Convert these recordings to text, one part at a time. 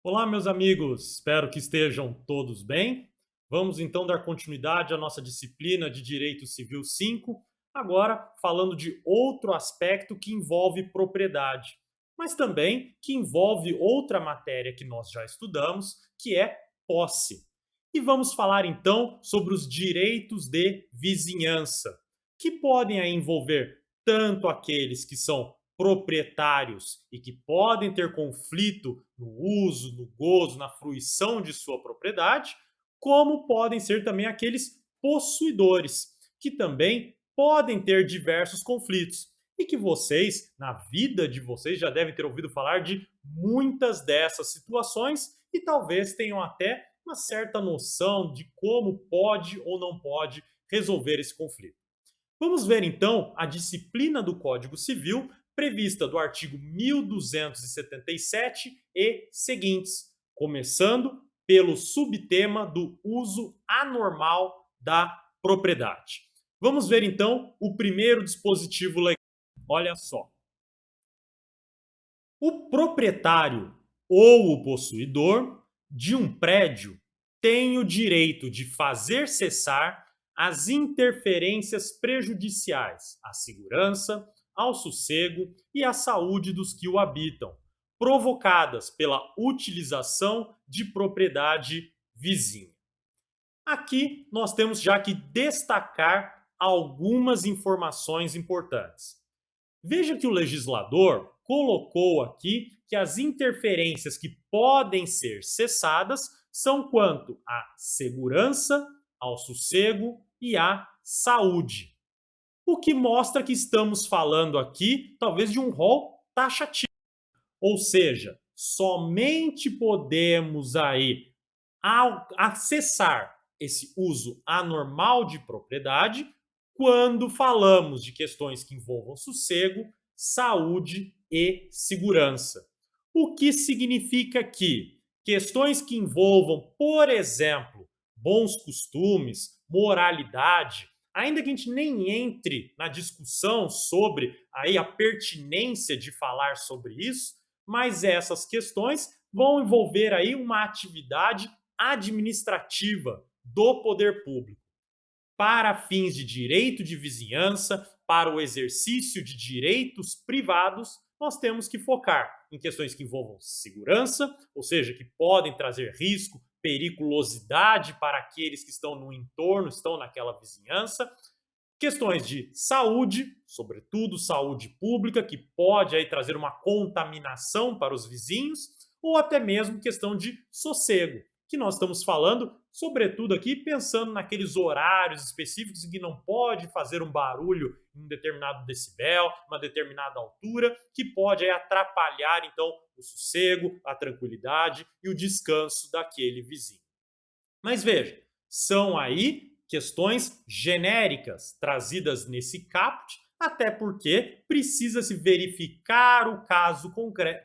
Olá, meus amigos, espero que estejam todos bem. Vamos então dar continuidade à nossa disciplina de Direito Civil 5, agora falando de outro aspecto que envolve propriedade, mas também que envolve outra matéria que nós já estudamos, que é posse. E vamos falar então sobre os direitos de vizinhança, que podem aí envolver tanto aqueles que são proprietários e que podem ter conflito no uso, no gozo, na fruição de sua propriedade, como podem ser também aqueles possuidores, que também podem ter diversos conflitos. E que vocês, na vida de vocês, já devem ter ouvido falar de muitas dessas situações e talvez tenham até uma certa noção de como pode ou não pode resolver esse conflito. Vamos ver então a disciplina do Código Civil prevista do artigo 1277 e seguintes, começando pelo subtema do uso anormal da propriedade. Vamos ver então o primeiro dispositivo legal. Olha só. O proprietário ou o possuidor de um prédio tem o direito de fazer cessar as interferências prejudiciais à segurança, ao sossego e à saúde dos que o habitam, provocadas pela utilização de propriedade vizinha. Aqui nós temos já que destacar algumas informações importantes. Veja que o legislador colocou aqui que as interferências que podem ser cessadas são quanto à segurança, ao sossego e à saúde. O que mostra que estamos falando aqui, talvez, de um rol taxativo. Ou seja, somente podemos aí acessar esse uso anormal de propriedade quando falamos de questões que envolvam sossego, saúde e segurança. O que significa que questões que envolvam, por exemplo, bons costumes, moralidade, ainda que a gente nem entre na discussão sobre aí a pertinência de falar sobre isso, mas essas questões vão envolver aí uma atividade administrativa do poder público para fins de direito de vizinhança, para o exercício de direitos privados, nós temos que focar em questões que envolvam segurança, ou seja, que podem trazer risco, periculosidade para aqueles que estão no entorno, estão naquela vizinhança, questões de saúde, sobretudo saúde pública, que pode aí trazer uma contaminação para os vizinhos, ou até mesmo questão de sossego, que nós estamos falando, sobretudo aqui, pensando naqueles horários específicos em que não pode fazer um barulho em um determinado decibel, uma determinada altura, que pode aí atrapalhar, então, o sossego, a tranquilidade e o descanso daquele vizinho. Mas veja, são aí questões genéricas trazidas nesse caput, até porque precisa se verificar o caso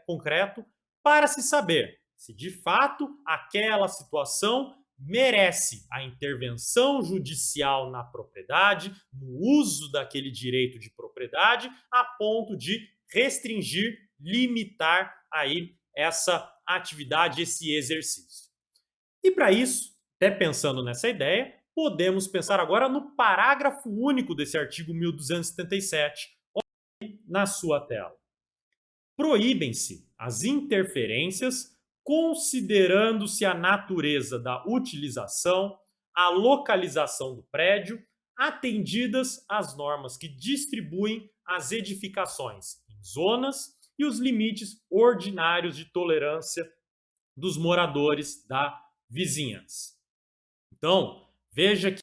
concreto para se saber se de fato aquela situação merece a intervenção judicial na propriedade, no uso daquele direito de propriedade, a ponto de restringir, limitar aí essa atividade, esse exercício. E para isso, até pensando nessa ideia, podemos pensar agora no parágrafo único desse artigo 1277, na sua tela. Proíbem-se as interferências considerando-se a natureza da utilização, a localização do prédio, atendidas as normas que distribuem as edificações em zonas e os limites ordinários de tolerância dos moradores da vizinhança. Então, veja que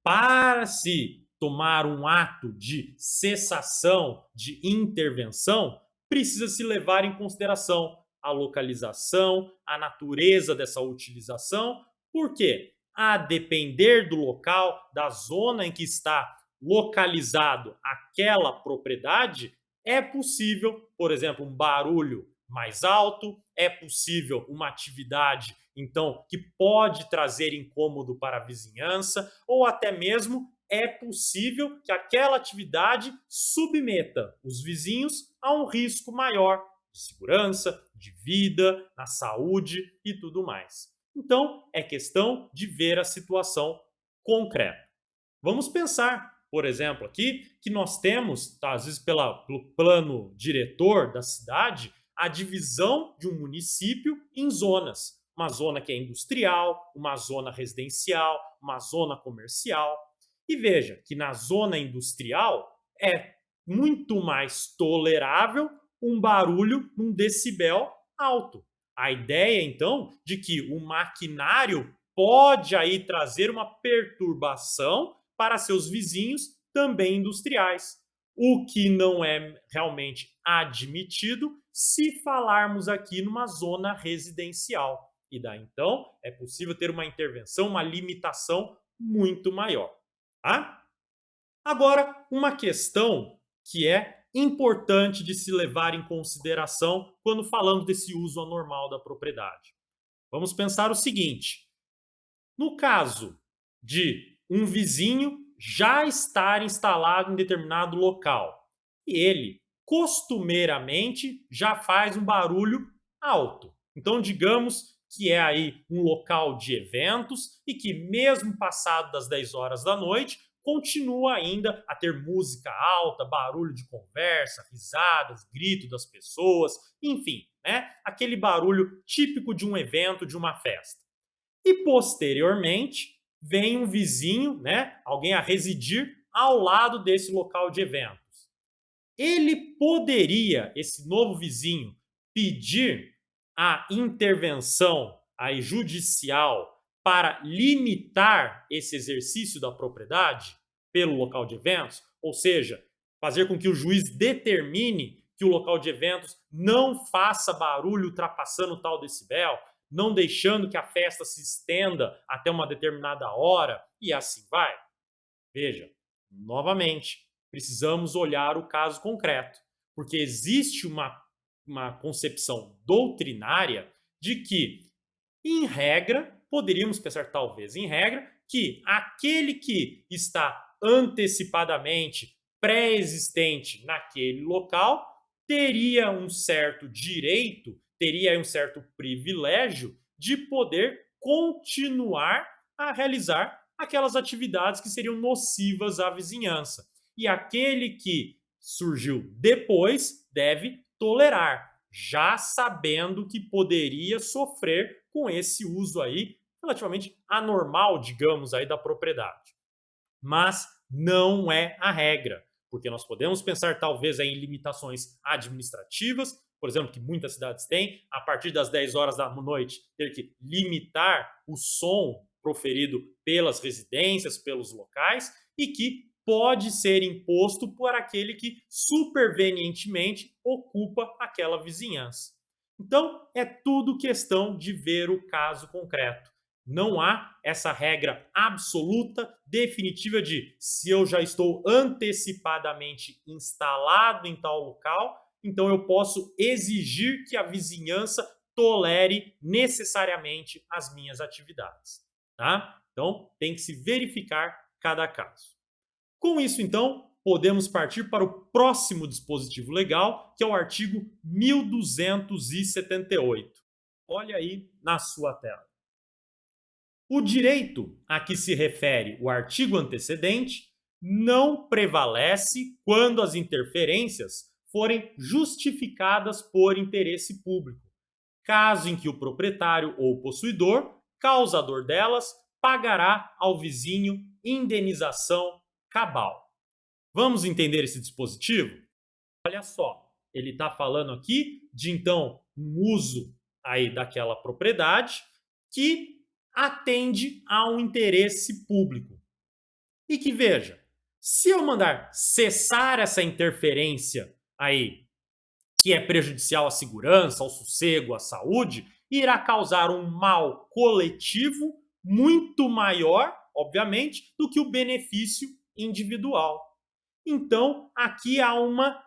para se tomar um ato de cessação, de intervenção, precisa se levar em consideração a localização, a natureza dessa utilização. Por quê? A depender do local, da zona em que está localizado aquela propriedade, é possível, por exemplo, um barulho mais alto, é possível uma atividade, então, que pode trazer incômodo para a vizinhança, ou até mesmo é possível que aquela atividade submeta os vizinhos a um risco maior de segurança, de vida, na saúde e tudo mais. Então, é questão de ver a situação concreta. Vamos pensar, por exemplo, aqui que nós temos, tá, às vezes pelo plano diretor da cidade, a divisão de um município em zonas. Uma zona que é industrial, uma zona residencial, uma zona comercial. E veja que na zona industrial é muito mais tolerável um barulho num decibel alto. A ideia, então, de que o maquinário pode aí trazer uma perturbação para seus vizinhos também industriais, o que não é realmente admitido se falarmos aqui numa zona residencial. E daí então é possível ter uma intervenção, uma limitação muito maior. Tá? Agora, uma questão que é importante de se levar em consideração quando falamos desse uso anormal da propriedade. Vamos pensar o seguinte: no caso de um vizinho já estar instalado em determinado local e ele costumeiramente já faz um barulho alto. Então, digamos que é aí um local de eventos e que mesmo passado das 10 horas da noite, continua ainda a ter música alta, barulho de conversa, risadas, grito das pessoas, enfim, né? Aquele barulho típico de um evento, de uma festa. E posteriormente vem um vizinho, né, alguém a residir ao lado desse local de eventos. Ele poderia, esse novo vizinho, pedir a intervenção aí judicial para limitar esse exercício da propriedade pelo local de eventos, ou seja, fazer com que o juiz determine que o local de eventos não faça barulho ultrapassando tal decibel, não deixando que a festa se estenda até uma determinada hora e assim vai. Veja, novamente, precisamos olhar o caso concreto, porque existe uma concepção doutrinária de que, em regra, poderíamos pensar talvez em regra, que aquele que está antecipadamente pré-existente naquele local teria um certo direito, teria um certo privilégio de poder continuar a realizar aquelas atividades que seriam nocivas à vizinhança. E aquele que surgiu depois deve tolerar, já sabendo que poderia sofrer com esse uso aí relativamente anormal, digamos, aí da propriedade. Mas não é a regra, porque nós podemos pensar talvez em limitações administrativas, por exemplo, que muitas cidades têm, a partir das 10 horas da noite, ter que limitar o som proferido pelas residências, pelos locais, e que pode ser imposto por aquele que supervenientemente ocupa aquela vizinhança. Então, é tudo questão de ver o caso concreto. Não há essa regra absoluta, definitiva de se eu já estou antecipadamente instalado em tal local, então eu posso exigir que a vizinhança tolere necessariamente as minhas atividades, tá? Então, tem que se verificar cada caso. Com isso, então, podemos partir para o próximo dispositivo legal, que é o artigo 1278. Olha aí na sua tela. O direito a que se refere o artigo antecedente não prevalece quando as interferências forem justificadas por interesse público, caso em que o proprietário ou possuidor, causador delas, pagará ao vizinho indenização cabal. Vamos entender esse dispositivo? Olha só, ele está falando aqui de então um uso aí daquela propriedade que atende a um interesse público. E que veja, se eu mandar cessar essa interferência aí, que é prejudicial à segurança, ao sossego, à saúde, irá causar um mal coletivo muito maior, obviamente, do que o benefício individual. Então, aqui há uma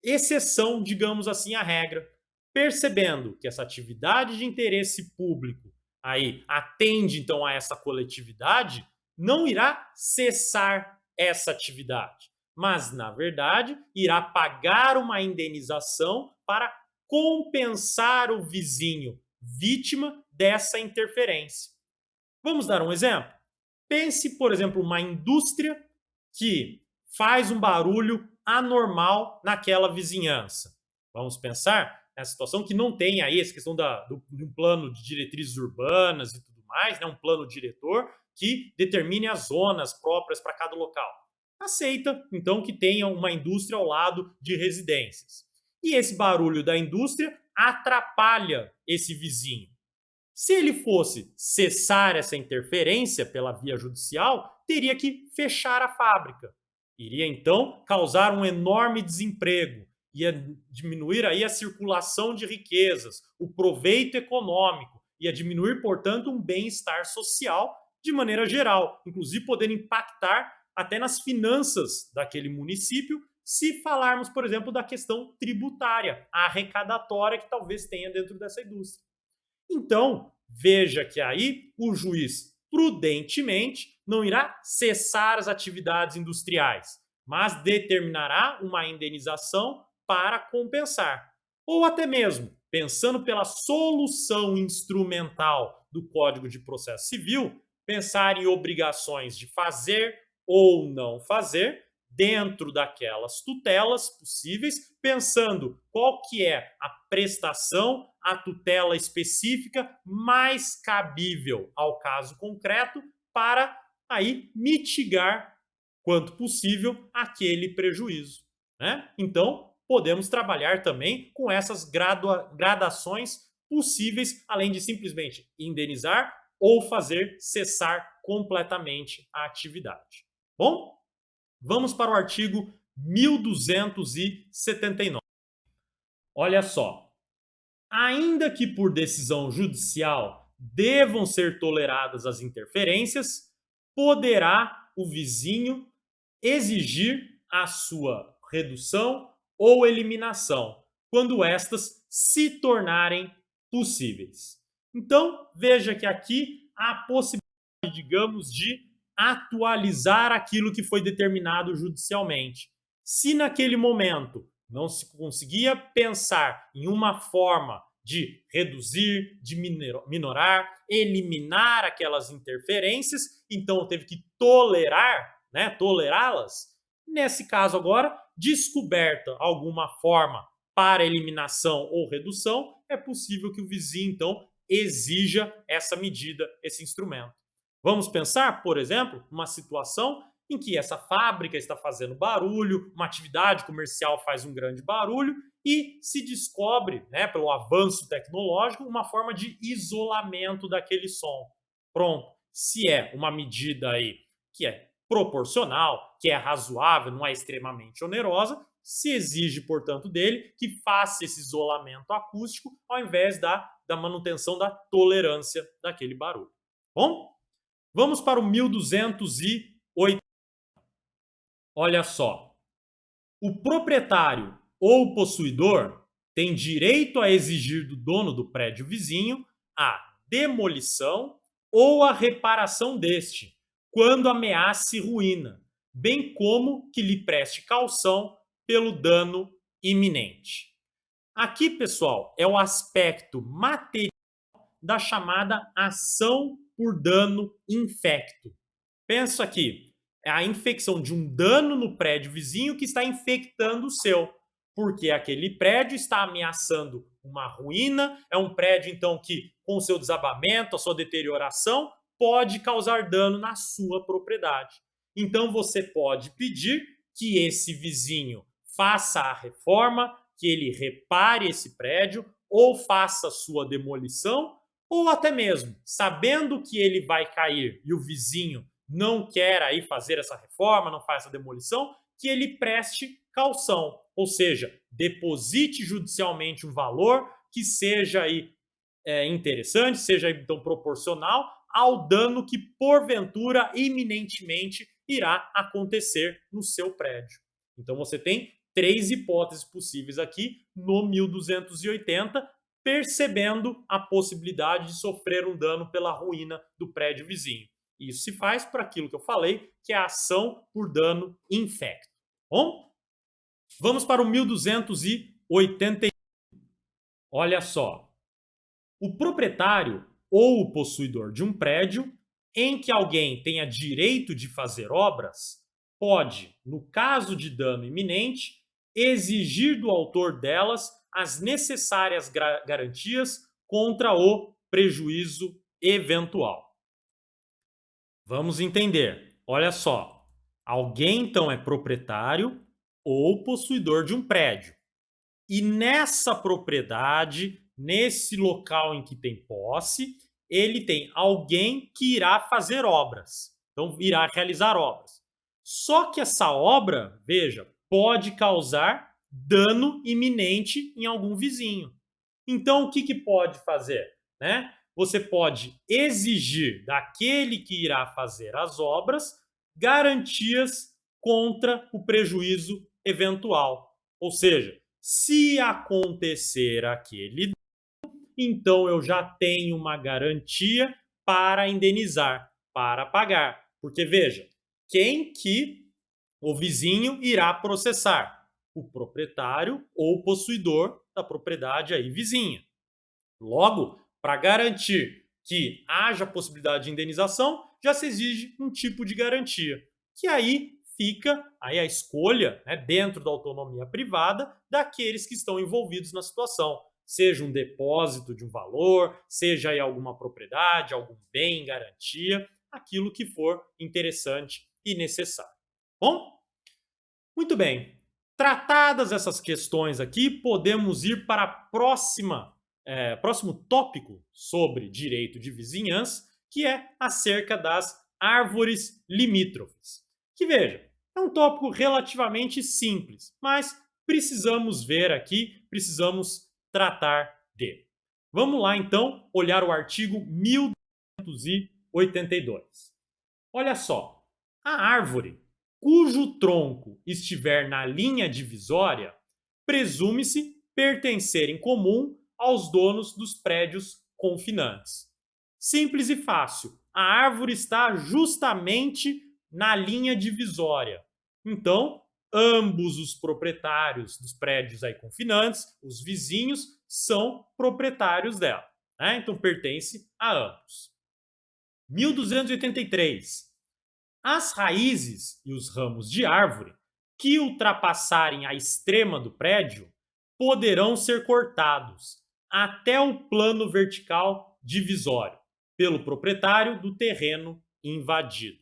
exceção, digamos assim, à regra. Percebendo que essa atividade de interesse público aí atende então a essa coletividade, não irá cessar essa atividade, mas na verdade irá pagar uma indenização para compensar o vizinho vítima dessa interferência. Vamos dar um exemplo? Pense, por exemplo, uma indústria que faz um barulho anormal naquela vizinhança. Vamos pensar nessa situação que não tem aí essa questão de um plano de diretrizes urbanas e tudo mais, né? Um plano diretor que determine as zonas próprias para cada local. Aceita, então, que tenha uma indústria ao lado de residências. E esse barulho da indústria atrapalha esse vizinho. Se ele fosse cessar essa interferência pela via judicial, teria que fechar a fábrica. Iria então causar um enorme desemprego, ia diminuir aí a circulação de riquezas, o proveito econômico, ia diminuir, portanto, um bem-estar social de maneira geral, inclusive podendo impactar até nas finanças daquele município, se falarmos, por exemplo, da questão tributária, a arrecadatória que talvez tenha dentro dessa indústria. Então, veja que aí o juiz, prudentemente, não irá cessar as atividades industriais, mas determinará uma indenização para compensar. Ou até mesmo, pensando pela solução instrumental do Código de Processo Civil, pensar em obrigações de fazer ou não fazer dentro daquelas tutelas possíveis, pensando qual que é a prestação, a tutela específica mais cabível ao caso concreto para aí mitigar, quanto possível, aquele prejuízo, né? Então, podemos trabalhar também com essas gradações possíveis, além de simplesmente indenizar ou fazer cessar completamente a atividade. Bom, vamos para o artigo 1279. Olha só. Ainda que por decisão judicial devam ser toleradas as interferências, poderá o vizinho exigir a sua redução ou eliminação, quando estas se tornarem possíveis. Então, veja que aqui há a possibilidade, digamos, de atualizar aquilo que foi determinado judicialmente. Se naquele momento não se conseguia pensar em uma forma de reduzir, de minorar, eliminar aquelas interferências, então teve que tolerar, né, tolerá-las. Nesse caso agora, descoberta alguma forma para eliminação ou redução, é possível que o vizinho então exija essa medida, esse instrumento. Vamos pensar, por exemplo, uma situação em que essa fábrica está fazendo barulho, uma atividade comercial faz um grande barulho e se descobre, né, pelo avanço tecnológico, uma forma de isolamento daquele som. Pronto. Se é uma medida aí que é proporcional, que é razoável, não é extremamente onerosa, se exige, portanto, dele que faça esse isolamento acústico ao invés da manutenção da tolerância daquele barulho. Bom, vamos para o 1208. Olha só. O proprietário ou possuidor tem direito a exigir do dono do prédio vizinho a demolição ou a reparação deste, quando ameace ruína, bem como que lhe preste caução pelo dano iminente. Aqui, pessoal, é o aspecto material da chamada ação por dano infecto. Pensa aqui, é a infecção de um dano no prédio vizinho que está infectando o seu, porque aquele prédio está ameaçando uma ruína, é um prédio então que com o seu desabamento, a sua deterioração, pode causar dano na sua propriedade. Então você pode pedir que esse vizinho faça a reforma, que ele repare esse prédio ou faça a sua demolição, ou até mesmo, sabendo que ele vai cair e o vizinho não quer aí fazer essa reforma, não faz essa demolição, que ele preste caução, ou seja, deposite judicialmente um valor que seja aí interessante, seja então proporcional ao dano que porventura iminentemente irá acontecer no seu prédio. Então você tem três hipóteses possíveis aqui no 1280, percebendo a possibilidade de sofrer um dano pela ruína do prédio vizinho. Isso se faz por aquilo que eu falei, que é a ação por dano infecto. Bom, vamos para o 1281. Olha só. O proprietário ou o possuidor de um prédio em que alguém tenha direito de fazer obras pode, no caso de dano iminente, exigir do autor delas as necessárias garantias contra o prejuízo eventual. Vamos entender. Olha só. Alguém então é proprietário ou possuidor de um prédio. E nessa propriedade, nesse local em que tem posse, ele tem alguém que irá fazer obras. Então, irá realizar obras. Só que essa obra, veja, pode causar dano iminente em algum vizinho. Então, o que pode fazer? Né? Você pode exigir daquele que irá fazer as obras garantias contra o prejuízo eventual. Ou seja, se acontecer aquele, então eu já tenho uma garantia para indenizar, para pagar. Porque veja, quem que o vizinho irá processar? O proprietário ou possuidor da propriedade aí vizinha. Logo, para garantir que haja possibilidade de indenização, já se exige um tipo de garantia, que aí fica aí a escolha, né, dentro da autonomia privada daqueles que estão envolvidos na situação, seja um depósito de um valor, seja aí alguma propriedade, algum bem em garantia, aquilo que for interessante e necessário. Bom, muito bem. Tratadas essas questões aqui, podemos ir para a próximo tópico sobre direito de vizinhança, que é acerca das árvores limítrofes. Que veja, é um tópico relativamente simples, mas precisamos ver aqui, precisamos tratar dele. Vamos lá então olhar o artigo 1282. Olha só, a árvore cujo tronco estiver na linha divisória presume-se pertencer em comum aos donos dos prédios confinantes. Simples e fácil. A árvore está justamente na linha divisória. Então, ambos os proprietários dos prédios aí confinantes, os vizinhos, são proprietários dela. Né? Então, pertence a ambos. 1283. As raízes e os ramos de árvore que ultrapassarem a extrema do prédio poderão ser cortados até o plano vertical divisório pelo proprietário do terreno invadido.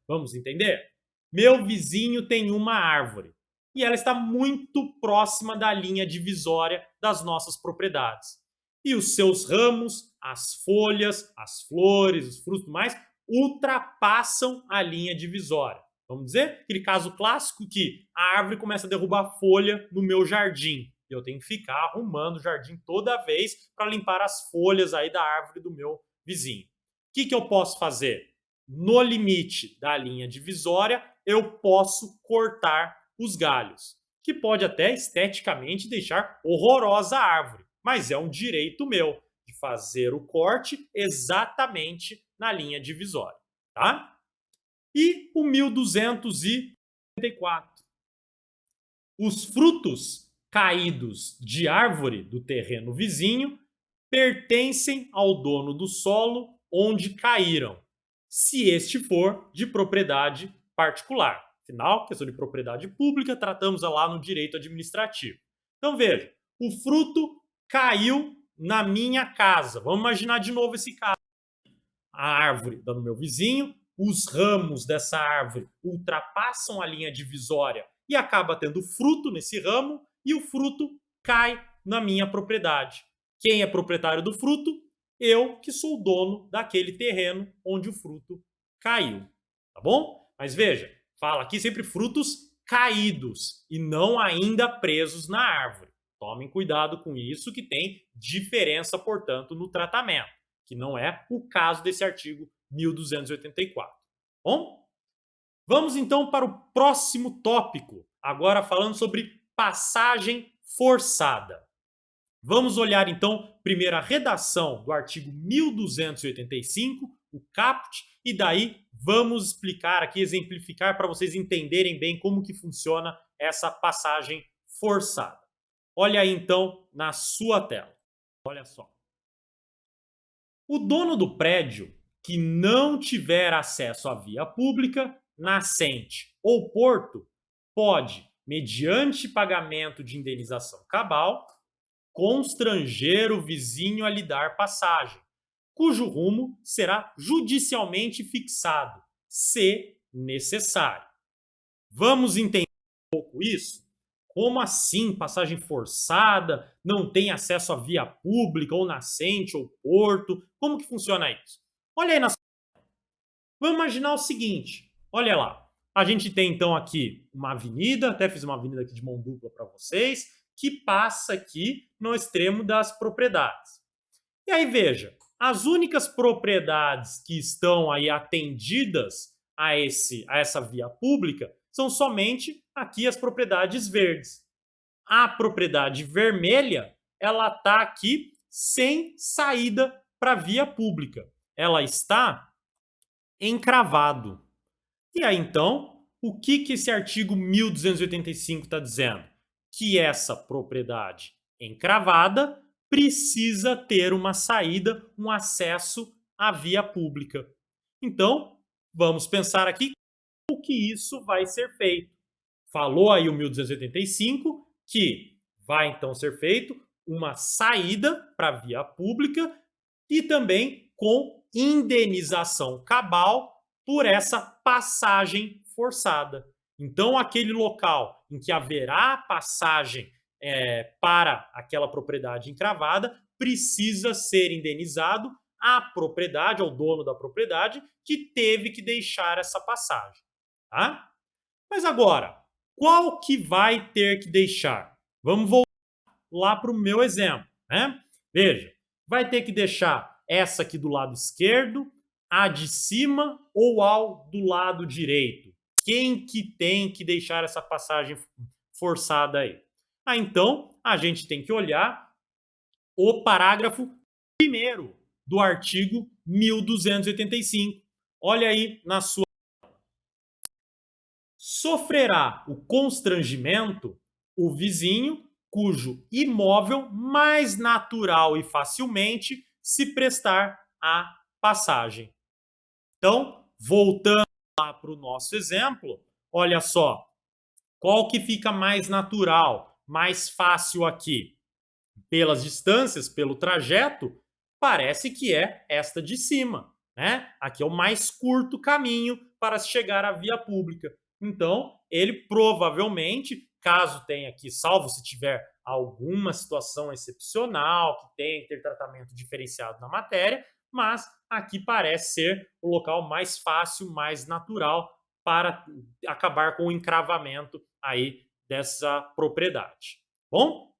Vamos entender? Meu vizinho tem uma árvore e ela está muito próxima da linha divisória das nossas propriedades. E os seus ramos, as folhas, as flores, os frutos mais ultrapassam a linha divisória. Vamos dizer, aquele caso clássico que a árvore começa a derrubar folha no meu jardim. E eu tenho que ficar arrumando o jardim toda vez para limpar as folhas aí da árvore do meu vizinho. O que eu posso fazer? No limite da linha divisória, eu posso cortar os galhos, que pode até esteticamente deixar horrorosa a árvore, mas é um direito meu de fazer o corte exatamente na linha divisória, tá? E o 1284. Os frutos caídos de árvore do terreno vizinho pertencem ao dono do solo onde caíram, se este for de propriedade particular. Afinal, questão de propriedade pública, tratamos lá no direito administrativo. Então veja, o fruto caiu na minha casa. Vamos imaginar de novo esse caso. A árvore está no meu vizinho, os ramos dessa árvore ultrapassam a linha divisória e acaba tendo fruto nesse ramo e o fruto cai na minha propriedade. Quem é proprietário do fruto? Eu, que sou o dono daquele terreno onde o fruto caiu. Tá bom? Mas veja, fala aqui sempre frutos caídos e não ainda presos na árvore. Tomem cuidado com isso, que tem diferença, portanto, no tratamento, que não é o caso desse artigo 1284. Bom, vamos então para o próximo tópico, Agora falando sobre passagem forçada. Vamos olhar então primeiro a redação do artigo 1285, o caput, e daí vamos explicar aqui, exemplificar para vocês entenderem bem como que funciona essa passagem forçada. Olha aí então na sua tela. Olha só. O dono do prédio que não tiver acesso à via pública, nascente ou porto, pode, mediante pagamento de indenização cabal, constranger o vizinho a lhe dar passagem, cujo rumo será judicialmente fixado, se necessário. Vamos entender um pouco isso? Como assim passagem forçada, não tem acesso à via pública, ou nascente, ou porto? Como que funciona isso? Olha aí na... Vamos imaginar o seguinte, olha lá. A gente tem então aqui uma avenida, até fiz uma avenida aqui de mão dupla para vocês, que passa aqui no extremo das propriedades. E aí veja, as únicas propriedades que estão aí atendidas a essa via pública são somente aqui as propriedades verdes. A propriedade vermelha, ela está aqui sem saída para a via pública. Ela está encravado. E aí, então, o que esse artigo 1285 está dizendo? Que essa propriedade encravada precisa ter uma saída, um acesso à via pública. Então, vamos pensar aqui como que isso vai ser feito. Falou aí o 1285 que vai então ser feito uma saída para a via pública e também com indenização cabal por essa passagem forçada. Então, aquele local em que haverá passagem para aquela propriedade encravada precisa ser indenizado à propriedade, ao dono da propriedade, que teve que deixar essa passagem. Tá? Mas agora, qual que vai ter que deixar? Vamos voltar lá para o meu exemplo. Né? Veja, vai ter que deixar essa aqui do lado esquerdo, a de cima ou ao do lado direito? Quem que tem que deixar essa passagem forçada aí? Então, a gente tem que olhar o parágrafo 1º do artigo 1285. Olha aí na sua... Sofrerá o constrangimento o vizinho cujo imóvel mais natural e facilmente se prestar à passagem. Então, voltando lá para o nosso exemplo, olha só, qual que fica mais natural, mais fácil aqui? Pelas distâncias, pelo trajeto, parece que é esta de cima, né? Aqui é o mais curto caminho para chegar à via pública. Então, ele provavelmente, caso tenha aqui, salvo se tiver alguma situação excepcional, que tenha que ter tratamento diferenciado na matéria, mas aqui parece ser o local mais fácil, mais natural para acabar com o encravamento aí dessa propriedade. Bom?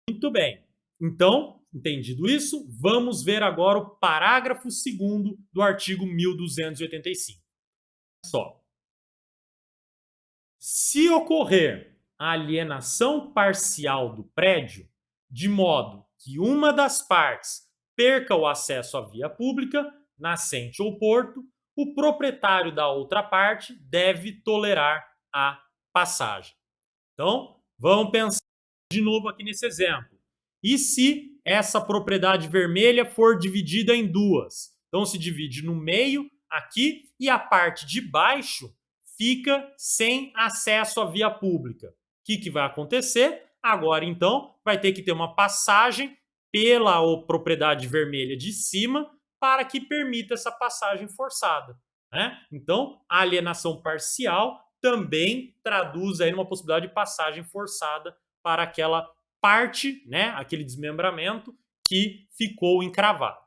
Muito bem. Então, entendido isso, vamos ver agora o parágrafo 2º do artigo 1285. Só. Se ocorrer a alienação parcial do prédio, de modo que uma das partes perca o acesso à via pública, nascente ou porto, o proprietário da outra parte deve tolerar a passagem. Então, vamos pensar de novo aqui nesse exemplo. E se essa propriedade vermelha for dividida em duas? Então, se divide no meio aqui e a parte de baixo fica sem acesso à via pública. O que vai acontecer? Agora, então, vai ter que ter uma passagem pela propriedade vermelha de cima para que permita essa passagem forçada. Né? Então, a alienação parcial também traduz aí uma possibilidade de passagem forçada para aquela parte, né, aquele desmembramento que ficou encravado.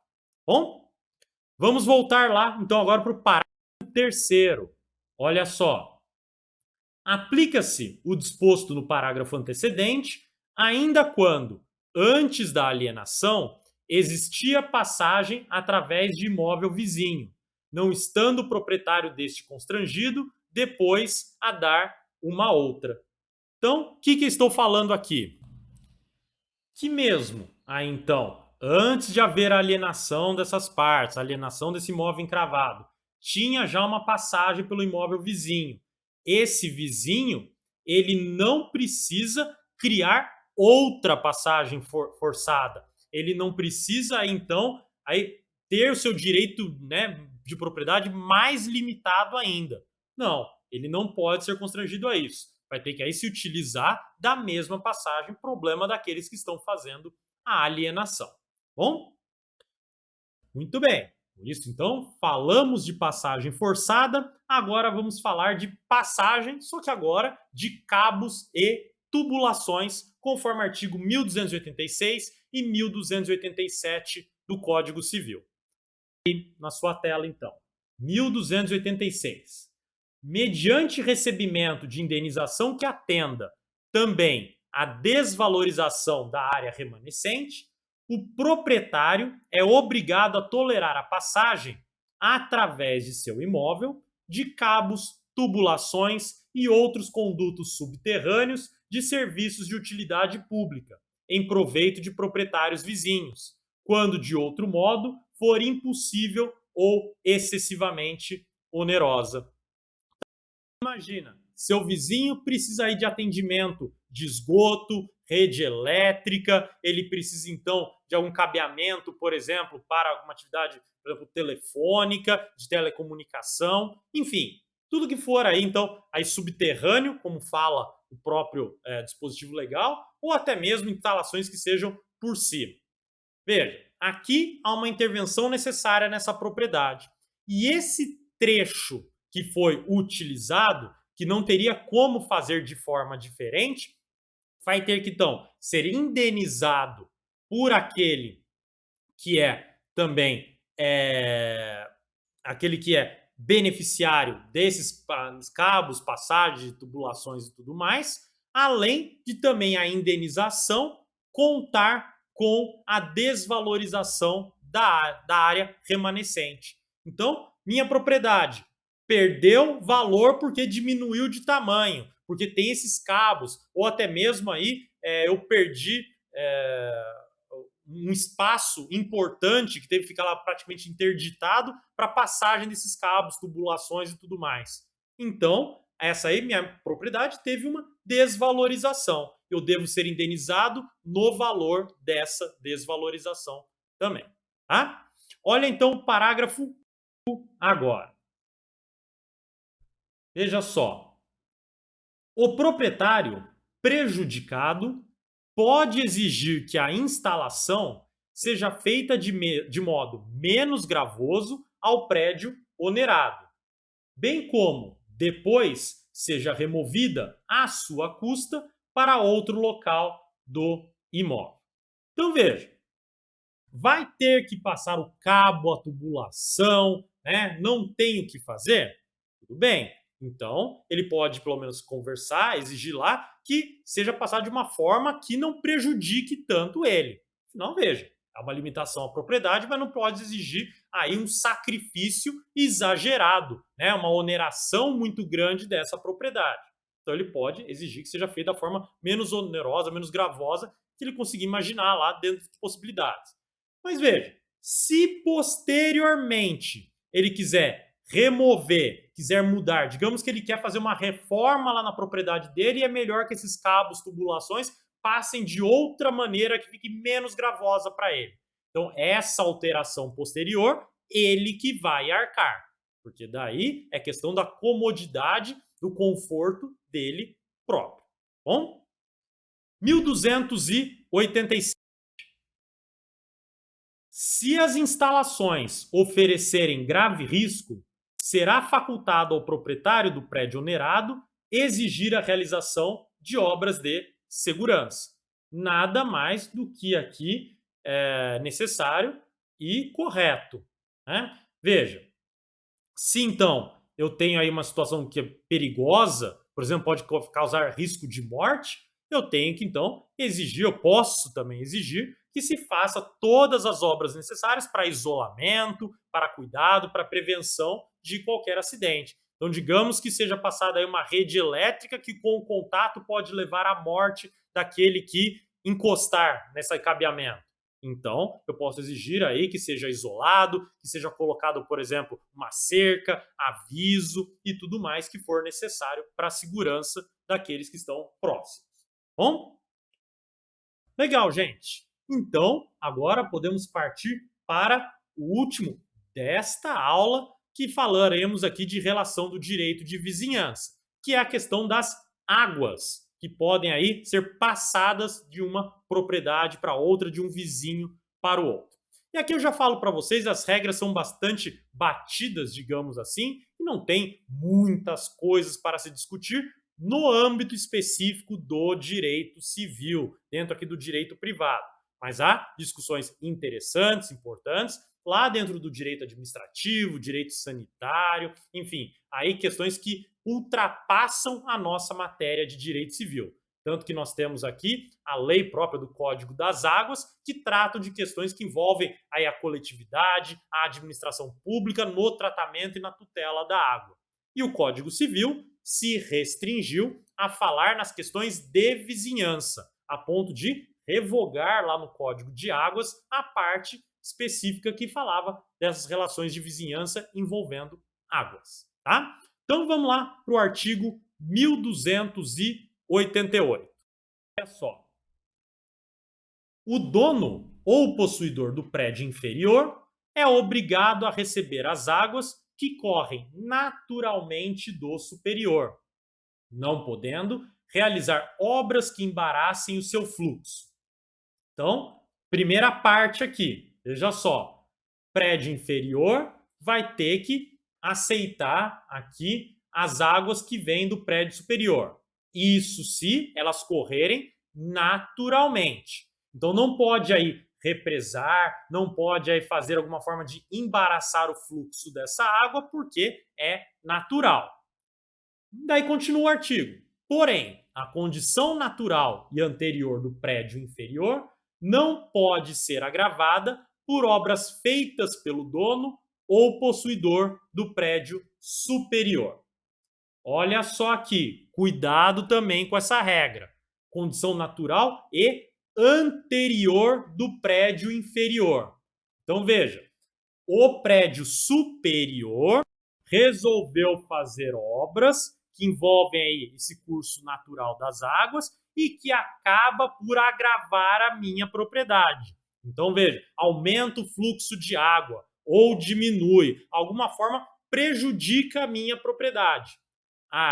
Bom, vamos voltar lá, então, agora para o parágrafo 3º. Olha só. Aplica-se o disposto no parágrafo antecedente, ainda quando, antes da alienação, existia passagem através de imóvel vizinho, não estando o proprietário deste constrangido depois a dar uma outra. Então, o que eu estou falando aqui? Que mesmo, então, antes de haver a alienação dessas partes, a alienação desse imóvel encravado, tinha já uma passagem pelo imóvel vizinho. Esse vizinho, ele não precisa criar outra passagem forçada. Ele não precisa, então, aí, ter o seu direito, né, de propriedade mais limitado ainda. Não, ele não pode ser constrangido a isso. Vai ter que aí se utilizar da mesma passagem, problema daqueles que estão fazendo a alienação. Bom? Muito bem. Por isso, então, falamos de passagem forçada, agora vamos falar de passagem, só que agora de cabos e tubulações, conforme artigo 1286 e 1287 do Código Civil. E na sua tela, então. 1286. Mediante recebimento de indenização que atenda também à desvalorização da área remanescente, o proprietário é obrigado a tolerar a passagem, através de seu imóvel, de cabos, tubulações e outros condutos subterrâneos de serviços de utilidade pública, em proveito de proprietários vizinhos, quando de outro modo for impossível ou excessivamente onerosa. Imagina, seu vizinho precisa aí de atendimento de esgoto, rede elétrica, ele precisa então de algum cabeamento, por exemplo, para alguma atividade, por exemplo, telefônica, de telecomunicação, enfim, tudo que for aí então aí subterrâneo, como fala o próprio dispositivo legal, ou até mesmo instalações que sejam por cima. Veja, aqui há uma intervenção necessária nessa propriedade. E esse trecho que foi utilizado, que não teria como fazer de forma diferente, vai ter que, então, ser indenizado por aquele que é também aquele que é beneficiário desses cabos, passagens, tubulações e tudo mais, além de também a indenização contar com a desvalorização da área remanescente. Então, minha propriedade perdeu valor porque diminuiu de tamanho, porque tem esses cabos, ou até mesmo aí eu perdi um espaço importante que teve que ficar lá praticamente interditado para passagem desses cabos, tubulações e tudo mais. Então, essa aí, minha propriedade, teve uma desvalorização. Eu devo ser indenizado no valor dessa desvalorização também. Tá? Olha então o parágrafo agora. Veja só. O proprietário prejudicado pode exigir que a instalação seja feita de modo menos gravoso ao prédio onerado, bem como depois seja removida à sua custa para outro local do imóvel. Então veja, vai ter que passar o cabo, a tubulação, né? Não tem o que fazer? Tudo bem. Então, ele pode pelo menos conversar, exigir lá que seja passado de uma forma que não prejudique tanto ele. Afinal, veja, é uma limitação à propriedade, mas não pode exigir aí um sacrifício exagerado, né? Uma oneração muito grande dessa propriedade. Então, ele pode exigir que seja feito da forma menos onerosa, menos gravosa, que ele conseguir imaginar lá dentro de possibilidades. Mas veja, se posteriormente ele quiser remover, quiser mudar, digamos que ele quer fazer uma reforma lá na propriedade dele e é melhor que esses cabos, tubulações passem de outra maneira que fique menos gravosa para ele. Então, essa alteração posterior, ele que vai arcar, porque daí é questão da comodidade, do conforto dele próprio. Bom? 1287. Se as instalações oferecerem grave risco, será facultado ao proprietário do prédio onerado exigir a realização de obras de segurança. Nada mais do que aqui necessário e correto. Né? Veja, se então eu tenho aí uma situação que é perigosa, por exemplo, pode causar risco de morte, eu tenho que então exigir, eu posso também exigir que se faça todas as obras necessárias para isolamento, para cuidado, para prevenção de qualquer acidente. Então, digamos que seja passada aí uma rede elétrica que com o contato pode levar à morte daquele que encostar nesse cabeamento. Então, eu posso exigir aí que seja isolado, que seja colocado, por exemplo, uma cerca, aviso e tudo mais que for necessário para a segurança daqueles que estão próximos. Bom? Legal, gente. Então, agora podemos partir para o último desta aula, que falaremos aqui de relação do direito de vizinhança, que é a questão das águas, que podem aí ser passadas de uma propriedade para outra, de um vizinho para o outro. E aqui eu já falo para vocês, as regras são bastante batidas, digamos assim, e não tem muitas coisas para se discutir, no âmbito específico do direito civil, dentro aqui do direito privado. Mas há discussões interessantes, importantes, lá dentro do direito administrativo, direito sanitário, enfim, aí questões que ultrapassam a nossa matéria de direito civil. Tanto que nós temos aqui a lei própria do Código das Águas, que trata de questões que envolvem aí a coletividade, a administração pública no tratamento e na tutela da água. E o Código Civil se restringiu a falar nas questões de vizinhança, a ponto de revogar lá no Código de Águas a parte específica que falava dessas relações de vizinhança envolvendo águas, tá? Então vamos lá para o artigo 1288. Olha só. O dono ou possuidor do prédio inferior é obrigado a receber as águas que correm naturalmente do superior, não podendo realizar obras que embaraçem o seu fluxo. Então, primeira parte aqui, veja só, prédio inferior vai ter que aceitar aqui as águas que vêm do prédio superior. Isso se elas correrem naturalmente. Então não pode aí represar, não pode aí fazer alguma forma de embaraçar o fluxo dessa água, porque é natural. Daí continua o artigo. Porém, a condição natural e anterior do prédio inferior não pode ser agravada por obras feitas pelo dono ou possuidor do prédio superior. Olha só aqui, cuidado também com essa regra. Condição natural e anterior do prédio inferior. Então veja, o prédio superior resolveu fazer obras que envolvem aí esse curso natural das águas e que acaba por agravar a minha propriedade. Então veja, aumenta o fluxo de água ou diminui, alguma forma prejudica a minha propriedade.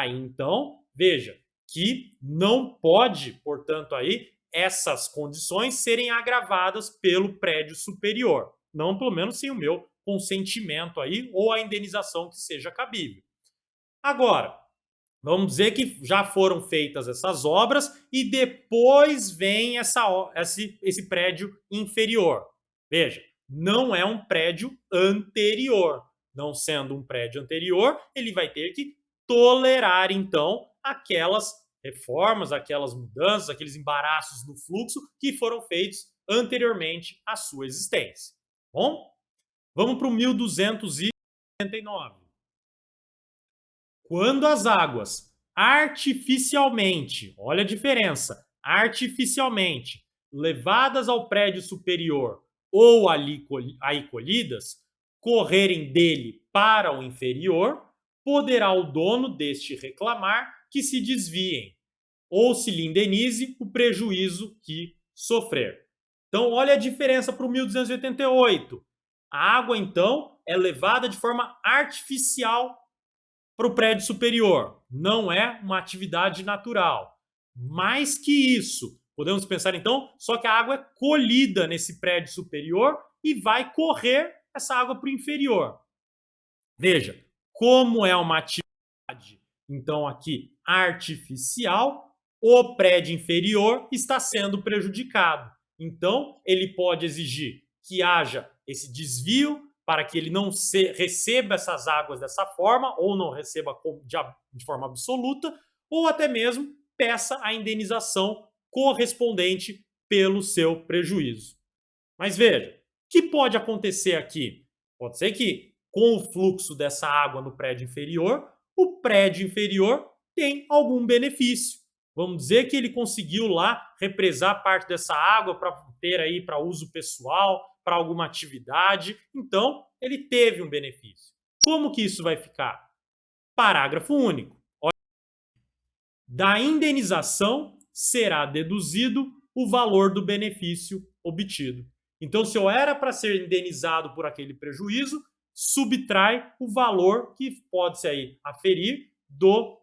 Então, veja que não pode, portanto, aí essas condições serem agravadas pelo prédio superior, não pelo menos sem o meu consentimento aí ou a indenização que seja cabível. Agora, vamos dizer que já foram feitas essas obras e depois vem esse prédio inferior. Veja, não é um prédio anterior. Não sendo um prédio anterior, ele vai ter que tolerar, então, aquelas reformas, aquelas mudanças, aqueles embaraços no fluxo que foram feitos anteriormente à sua existência. Bom, vamos para o 1289. Quando as águas artificialmente, olha a diferença, artificialmente, levadas ao prédio superior ou aí colhidas, correrem dele para o inferior, poderá o dono deste reclamar que se desviem ou se lhe indenize o prejuízo que sofrer. Então, olha a diferença para o 1288. A água, então, é levada de forma artificial para o prédio superior. Não é uma atividade natural. Mais que isso, podemos pensar, então, só que a água é colhida nesse prédio superior e vai correr essa água para o inferior. Veja, como é uma atividade, então, aqui artificial, o prédio inferior está sendo prejudicado. Então, ele pode exigir que haja esse desvio para que ele não receba essas águas dessa forma, ou não receba de forma absoluta, ou até mesmo peça a indenização correspondente pelo seu prejuízo. Mas veja, o que pode acontecer aqui? Pode ser que, com o fluxo dessa água no prédio inferior, o prédio inferior tem algum benefício. Vamos dizer que ele conseguiu lá represar parte dessa água para ter aí para uso pessoal, para alguma atividade. Então, ele teve um benefício. Como que isso vai ficar? Parágrafo único. Da indenização será deduzido o valor do benefício obtido. Então, se eu era para ser indenizado por aquele prejuízo, subtrai o valor que pode-se aí aferir do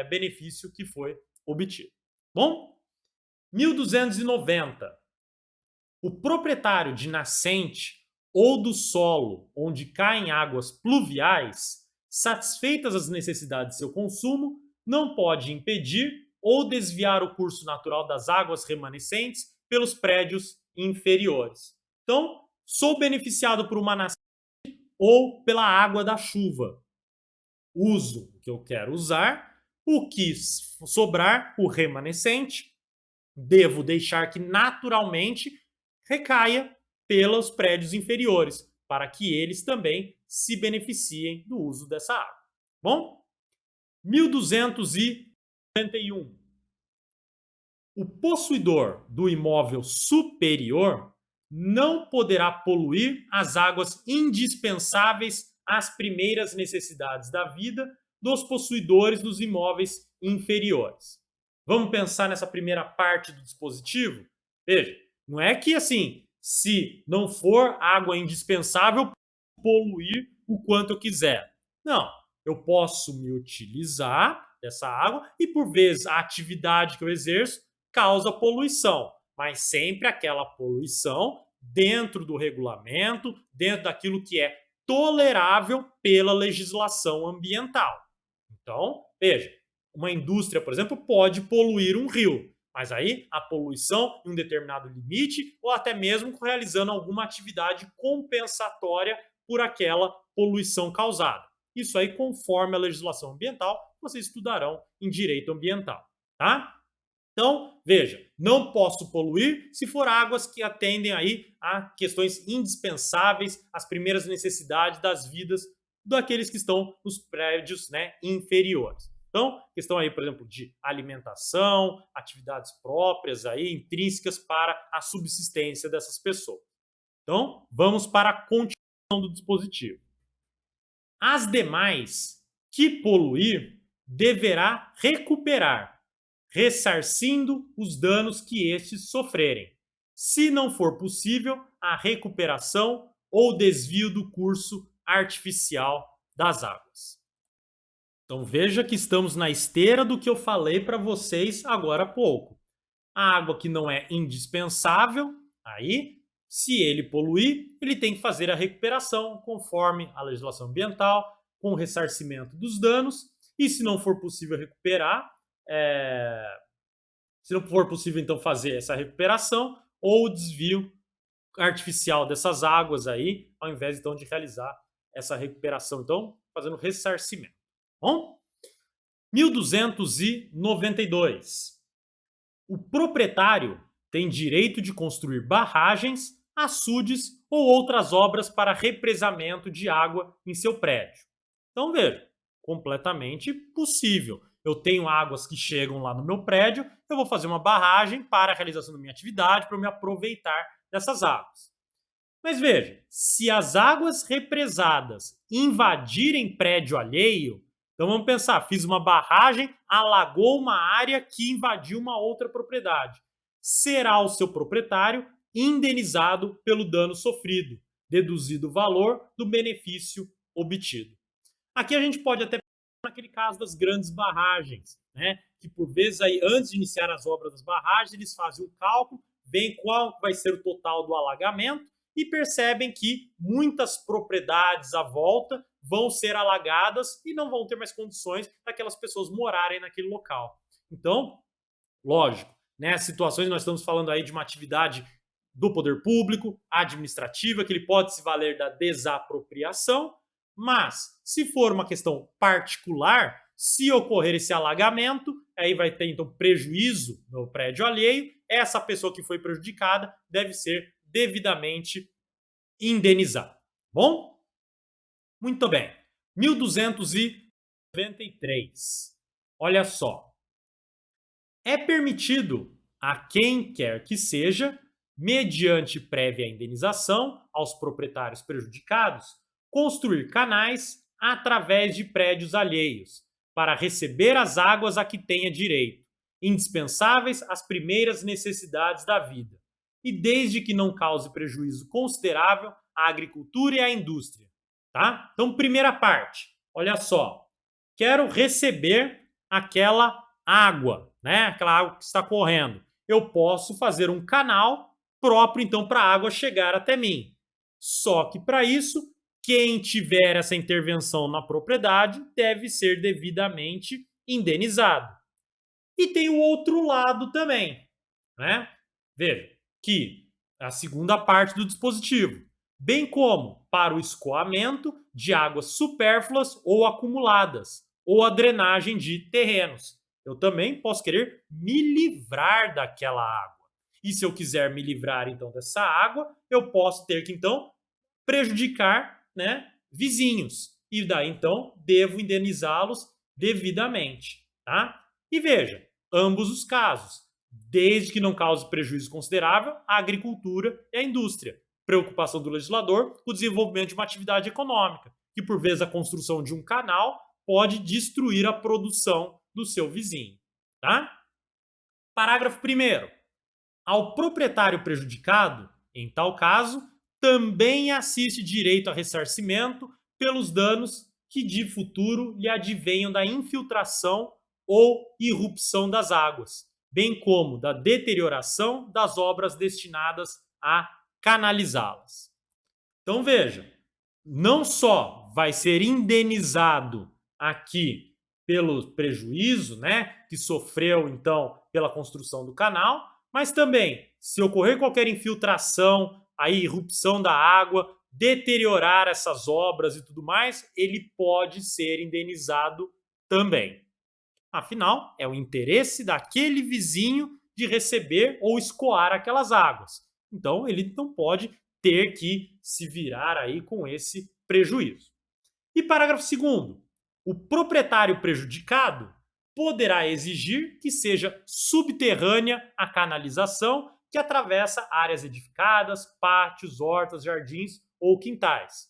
benefício que foi obtido. Bom, 1290. O proprietário de nascente ou do solo onde caem águas pluviais, satisfeitas as necessidades de seu consumo, não pode impedir ou desviar o curso natural das águas remanescentes pelos prédios inferiores. Então, sou beneficiado por uma nascente ou pela água da chuva. Uso o que eu quero usar, o que sobrar, o remanescente, devo deixar que naturalmente recaia pelos prédios inferiores, para que eles também se beneficiem do uso dessa água. Bom, 1291. O possuidor do imóvel superior não poderá poluir as águas indispensáveis às primeiras necessidades da vida dos possuidores dos imóveis inferiores. Vamos pensar nessa primeira parte do dispositivo? Veja, não é que assim, se não for água indispensável, poluir o quanto eu quiser. Não, eu posso me utilizar dessa água e, por vezes, a atividade que eu exerço causa poluição, mas sempre aquela poluição dentro do regulamento, dentro daquilo que é tolerável pela legislação ambiental. Então, veja, uma indústria, por exemplo, pode poluir um rio, mas aí a poluição em um determinado limite ou até mesmo realizando alguma atividade compensatória por aquela poluição causada. Isso aí conforme a legislação ambiental, vocês estudarão em direito ambiental, tá? Então, veja, não posso poluir se for águas que atendem aí a questões indispensáveis, às primeiras necessidades das vidas daqueles que estão nos prédios, né, inferiores. Então, questão aí, por exemplo, de alimentação, atividades próprias aí, intrínsecas para a subsistência dessas pessoas. Então, vamos para a continuação do dispositivo. As demais que poluir deverá recuperar, ressarcindo os danos que estes sofrerem, se não for possível a recuperação ou desvio do curso artificial das águas. Então veja que estamos na esteira do que eu falei para vocês agora há pouco. A água que não é indispensável, aí, se ele poluir, ele tem que fazer a recuperação conforme a legislação ambiental, com o ressarcimento dos danos, e se não for possível recuperar, se não for possível então fazer essa recuperação ou o desvio artificial dessas águas aí, ao invés então de realizar essa recuperação, então fazendo ressarcimento. Bom, 1292. O proprietário tem direito de construir barragens, açudes ou outras obras para represamento de água em seu prédio. Então veja, completamente possível. Eu tenho águas que chegam lá no meu prédio, eu vou fazer uma barragem para a realização da minha atividade, para eu me aproveitar dessas águas. Mas veja, se as águas represadas invadirem prédio alheio, então vamos pensar, fiz uma barragem, alagou uma área que invadiu uma outra propriedade. Será o seu proprietário indenizado pelo dano sofrido, deduzido o valor do benefício obtido. Aqui a gente pode até pensar naquele caso das grandes barragens, né? Que por vezes aí, antes de iniciar as obras das barragens, eles fazem um cálculo, veem qual vai ser o total do alagamento e percebem que muitas propriedades à volta vão ser alagadas e não vão ter mais condições daquelas pessoas morarem naquele local. Então, lógico, né, as situações nós estamos falando aí de uma atividade do poder público, administrativa, que ele pode se valer da desapropriação, mas se for uma questão particular, se ocorrer esse alagamento, aí vai ter então prejuízo no prédio alheio, essa pessoa que foi prejudicada deve ser devidamente indenizada. Bom? Muito bem. 1293. 93. Olha só. É permitido a quem quer que seja, mediante prévia indenização aos proprietários prejudicados, construir canais através de prédios alheios, para receber as águas a que tenha direito, indispensáveis às primeiras necessidades da vida, e desde que não cause prejuízo considerável à agricultura e à indústria. Tá? Então, primeira parte, olha só, quero receber aquela água, né? Aquela água que está correndo. Eu posso fazer um canal próprio, então, para a água chegar até mim. Só que, para isso, quem tiver essa intervenção na propriedade deve ser devidamente indenizado. E tem o outro lado também, né? Veja que a segunda parte do dispositivo, bem como para o escoamento de águas supérfluas ou acumuladas, ou a drenagem de terrenos. Eu também posso querer me livrar daquela água. E se eu quiser me livrar então dessa água, eu posso ter que então prejudicar, né, vizinhos. E daí então devo indenizá-los devidamente, tá? E veja, ambos os casos, desde que não cause prejuízo considerável à agricultura e à indústria. Preocupação do legislador com o desenvolvimento de uma atividade econômica, que por vezes a construção de um canal pode destruir a produção do seu vizinho. Tá? Parágrafo 1º. Ao proprietário prejudicado, em tal caso, também assiste direito a ressarcimento pelos danos que de futuro lhe advenham da infiltração ou irrupção das águas, bem como da deterioração das obras destinadas a canalizá-las. Então veja, não só vai ser indenizado aqui pelo prejuízo, né, que sofreu então pela construção do canal, mas também se ocorrer qualquer infiltração, aí irrupção da água, deteriorar essas obras e tudo mais, ele pode ser indenizado também. Afinal, é o interesse daquele vizinho de receber ou escoar aquelas águas. Então, ele não pode ter que se virar aí com esse prejuízo. E parágrafo 2º. O proprietário prejudicado poderá exigir que seja subterrânea a canalização que atravessa áreas edificadas, pátios, hortas, jardins ou quintais.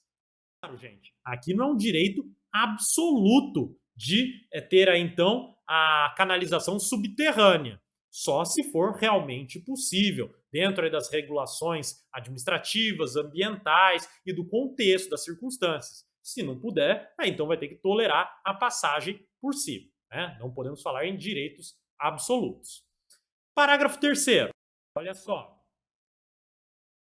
Claro, gente, aqui não é um direito absoluto de ter aí, então, a canalização subterrânea, só se for realmente possível, dentro aí das regulações administrativas, ambientais e do contexto, das circunstâncias. Se não puder, aí então vai ter que tolerar a passagem por cima. Né? Não podemos falar em direitos absolutos. Parágrafo 3º. Olha só.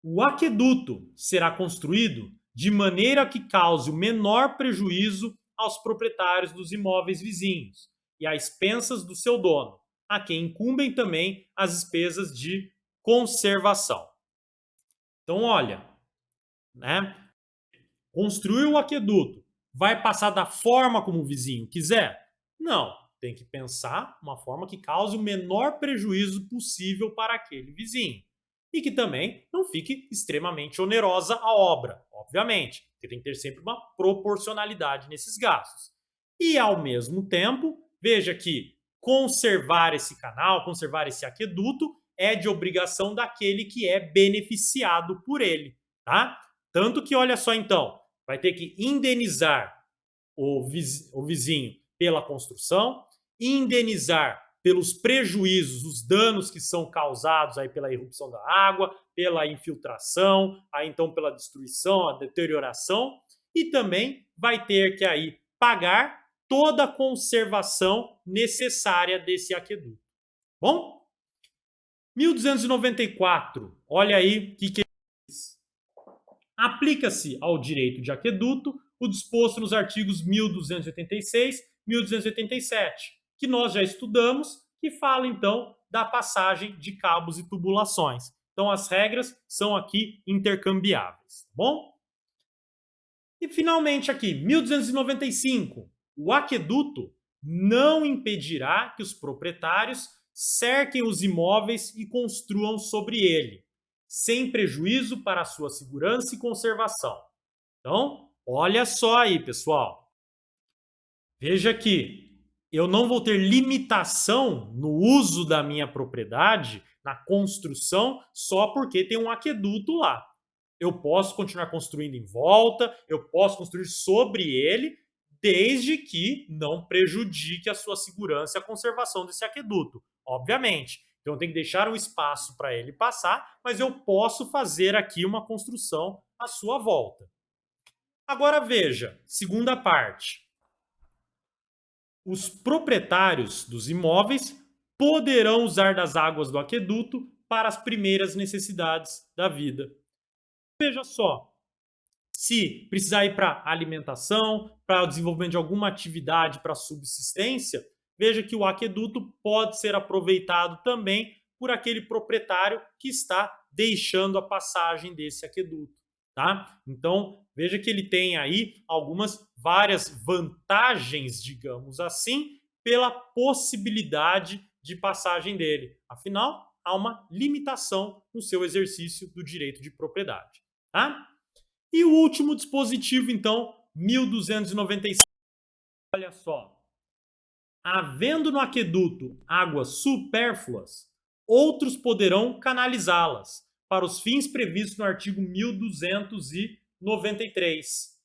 O aqueduto será construído de maneira que cause o menor prejuízo aos proprietários dos imóveis vizinhos e às expensas do seu dono, a quem incumbem também as despesas de conservação. Então, olha, né? Construir o aqueduto vai passar da forma como o vizinho quiser? Não, tem que pensar uma forma que cause o menor prejuízo possível para aquele vizinho. E que também não fique extremamente onerosa a obra, obviamente, porque tem que ter sempre uma proporcionalidade nesses gastos. E, ao mesmo tempo, veja que conservar esse canal, conservar esse aqueduto, é de obrigação daquele que é beneficiado por ele, tá? Tanto que, olha só então, vai ter que indenizar o vizinho pela construção, indenizar pelos prejuízos, os danos que são causados aí pela irrupção da água, pela infiltração, aí então pela destruição, a deterioração, e também vai ter que aí pagar toda a conservação necessária desse aqueduto. Bom? 1294, olha aí o que diz. Aplica-se ao direito de aqueduto o disposto nos artigos 1286 e 1287, que nós já estudamos, que fala então da passagem de cabos e tubulações. Então as regras são aqui intercambiáveis, tá bom? E finalmente aqui, 1295, o aqueduto não impedirá que os proprietários cerquem os imóveis e construam sobre ele, sem prejuízo para a sua segurança e conservação. Então, olha só aí, pessoal. Veja que eu não vou ter limitação no uso da minha propriedade, na construção, só porque tem um aqueduto lá. Eu posso continuar construindo em volta, eu posso construir sobre ele, desde que não prejudique a sua segurança e a conservação desse aqueduto, obviamente. Então eu tenho que deixar um espaço para ele passar, mas eu posso fazer aqui uma construção à sua volta. Agora veja, segunda parte. Os proprietários dos imóveis poderão usar das águas do aqueduto para as primeiras necessidades da vida. Veja só, se precisar ir para alimentação, para o desenvolvimento de alguma atividade para subsistência, veja que o aqueduto pode ser aproveitado também por aquele proprietário que está deixando a passagem desse aqueduto, tá? Então, veja que ele tem aí algumas várias vantagens, digamos assim, pela possibilidade de passagem dele. Afinal, há uma limitação no seu exercício do direito de propriedade, tá? E o último dispositivo, então, 1297. Olha só. Havendo no aqueduto águas supérfluas, outros poderão canalizá-las para os fins previstos no artigo 1293,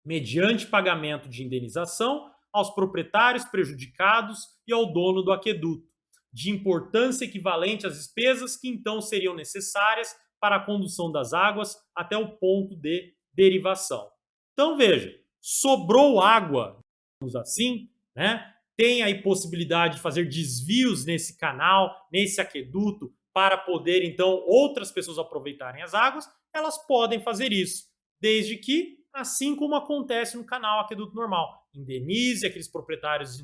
mediante pagamento de indenização aos proprietários prejudicados e ao dono do aqueduto, de importância equivalente às despesas que então seriam necessárias para a condução das águas até o ponto de derivação. Então veja, sobrou água, digamos assim, né? Tem aí possibilidade de fazer desvios nesse canal, nesse aqueduto, para poder então outras pessoas aproveitarem as águas, elas podem fazer isso, desde que, assim como acontece no canal aqueduto normal, indenize aqueles proprietários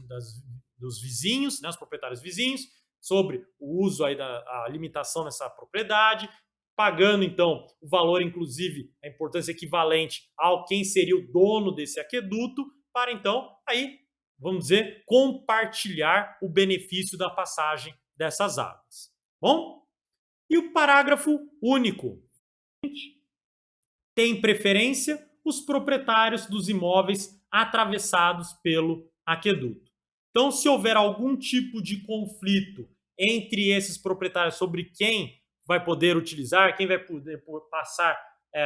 dos vizinhos, né, os proprietários vizinhos, sobre o uso aí da limitação nessa propriedade, pagando então o valor, inclusive, a importância equivalente ao quem seria o dono desse aqueduto, para então aí, vamos dizer, compartilhar o benefício da passagem dessas águas. Bom? E o parágrafo único. Tem preferência os proprietários dos imóveis atravessados pelo aqueduto. Então, se houver algum tipo de conflito entre esses proprietários sobre quem vai poder utilizar, quem vai poder passar,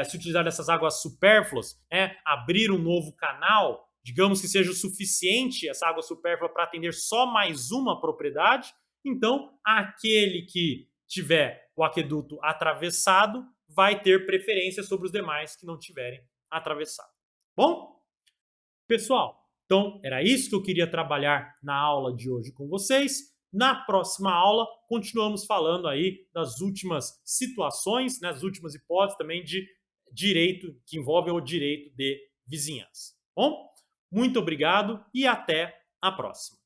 se utilizar dessas águas supérfluas, abrir um novo canal, digamos que seja o suficiente essa água supérflua para atender só mais uma propriedade, então aquele que tiver o aqueduto atravessado vai ter preferência sobre os demais que não tiverem atravessado. Bom, pessoal, então era isso que eu queria trabalhar na aula de hoje com vocês. Na próxima aula, continuamos falando aí das últimas situações, né, as últimas hipóteses também de direito que envolvem o direito de vizinhança. Bom, muito obrigado e até a próxima.